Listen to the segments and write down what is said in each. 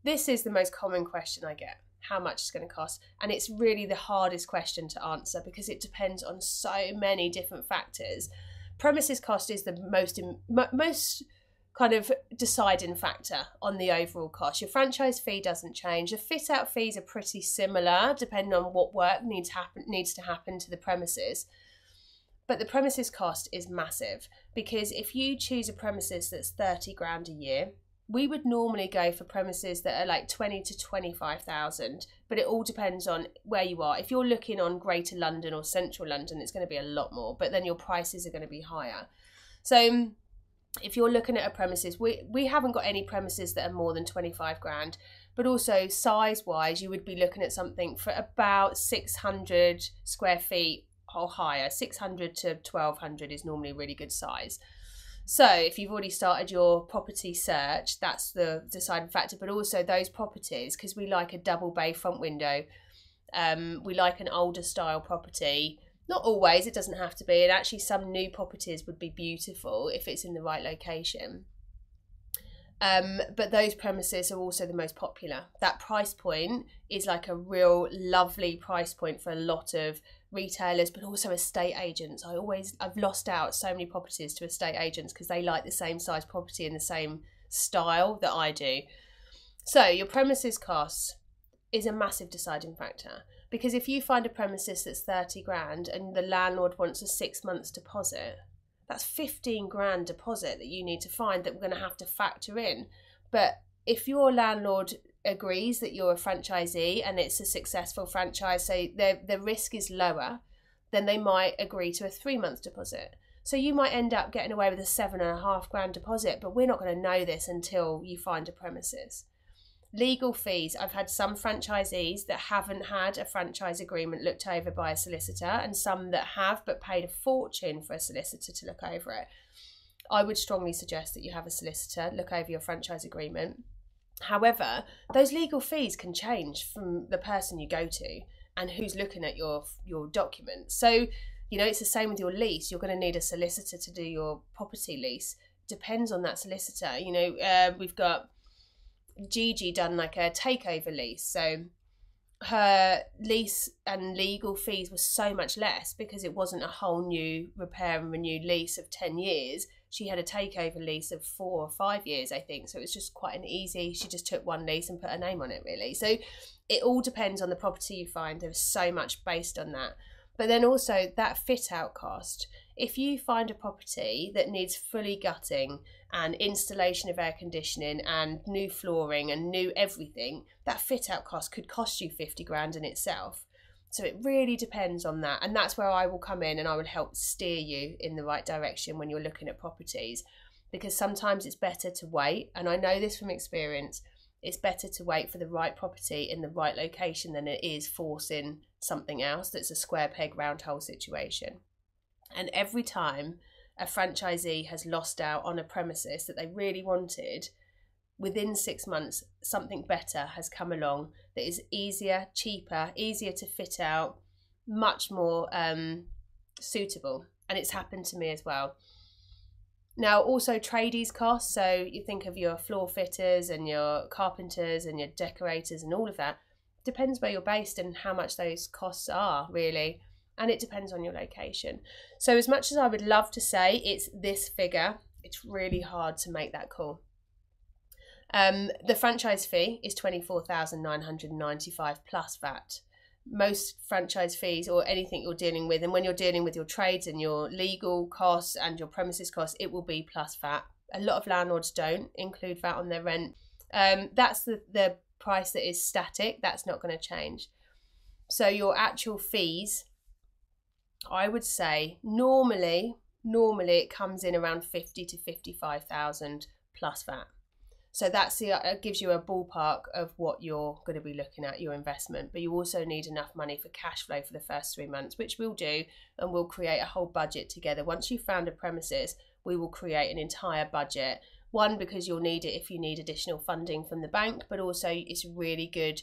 this is the most common question I get. How much it's going to cost? And it's really the hardest question to answer because it depends on so many different factors. Premises cost is the most kind of deciding factor on the overall cost. Your franchise fee doesn't change. The fit out fees are pretty similar depending on what work needs to happen to the premises. But the premises cost is massive because if you choose a premises that's 30 grand a year, we would normally go for premises that are like 20 to 25,000, but it all depends on where you are. If you're looking on Greater London or Central London, it's going to be a lot more, but then your prices are going to be higher. So if you're looking at a premises, we haven't got any premises that are more than 25 grand, but also size wise, you would be looking at something for about 600 square feet or higher. 600 to 1200 is normally a really good size. So if you've already started your property search, that's the deciding factor. But also those properties, because we like a double bay front window, we like an older style property. Not always, it doesn't have to be. And actually some new properties would be beautiful if it's in the right location. But those premises are also the most popular. That price point is like a real lovely price point for a lot of retailers, but also estate agents. I've lost out so many properties to estate agents because they like the same size property in the same style that I do. So your premises cost is a massive deciding factor, because if you find a premises that's 30 grand and the landlord wants a 6 months deposit, that's 15 grand deposit that you need to find that we're going to have to factor in. But if your landlord agrees that you're a franchisee and it's a successful franchise, so the risk is lower, then they might agree to a 3 month deposit. So you might end up getting away with a 7.5 grand deposit, but we're not going to know this until you find a premises. Legal fees. I've had some franchisees that haven't had a franchise agreement looked over by a solicitor, and some that have but paid a fortune for a solicitor to look over it. I would strongly suggest that you have a solicitor look over your franchise agreement. However, those legal fees can change from the person you go to and who's looking at your documents. So, you know, it's the same with your lease. You're going to need a solicitor to do your property lease. Depends on that solicitor. You know, we've got Gigi done like a takeover lease. So her lease and legal fees were so much less because it wasn't a whole new repair and renew lease of 10 years. She had a takeover lease of 4 or 5 years, I think. So it was just quite an easy, she just took one lease and put her name on it, really. So it all depends on the property you find. There's so much based on that. But then also that fit out cost. If you find a property that needs fully gutting and installation of air conditioning and new flooring and new everything, that fit out cost could cost you 50 grand in itself. So it really depends on that. And that's where I will come in and I will help steer you in the right direction when you're looking at properties, because sometimes it's better to wait. And I know this from experience. It's better to wait for the right property in the right location than it is forcing something else that's a square peg round hole situation. And every time a franchisee has lost out on a premises that they really wanted, within 6 months, something better has come along that is easier, cheaper, easier to fit out, much more suitable. And it's happened to me as well. Now, also tradies costs. So you think of your floor fitters and your carpenters and your decorators and all of that. Depends where you're based and how much those costs are, really. And it depends on your location. So as much as I would love to say it's this figure, it's really hard to make that call. The franchise fee is $24,995 plus VAT. Most franchise fees or anything you're dealing with, and when you're dealing with your trades and your legal costs and your premises costs, it will be plus VAT. A lot of landlords don't include VAT on their rent. That's the price that is static. That's not going to change. So your actual fees, I would say normally it comes in around 50 to 55,000 plus VAT. So that's gives you a ballpark of what you're going to be looking at, your investment. But you also need enough money for cash flow for the first 3 months, which we'll do, and we'll create a whole budget together. Once you've found a premises, we will create an entire budget. One, because you'll need it if you need additional funding from the bank, but also it's a really good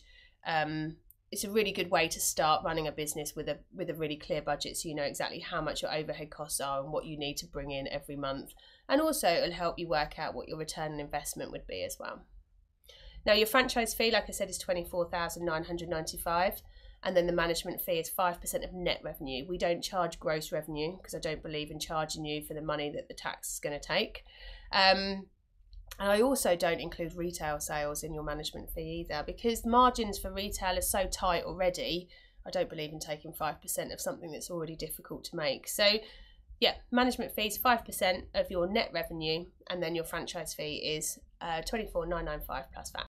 way to start running a business with a really clear budget, so you know exactly how much your overhead costs are and what you need to bring in every month. And also it'll help you work out what your return on investment would be as well. Now your franchise fee, like I said, is $24,995, and then the management fee is 5% of net revenue. We don't charge gross revenue because I don't believe in charging you for the money that the tax is going to take. And I also don't include retail sales in your management fee either, because margins for retail are so tight already. I don't believe in taking 5% of something that's already difficult to make. So yeah, management fee is 5% of your net revenue, and then your franchise fee is $24,995 plus VAT.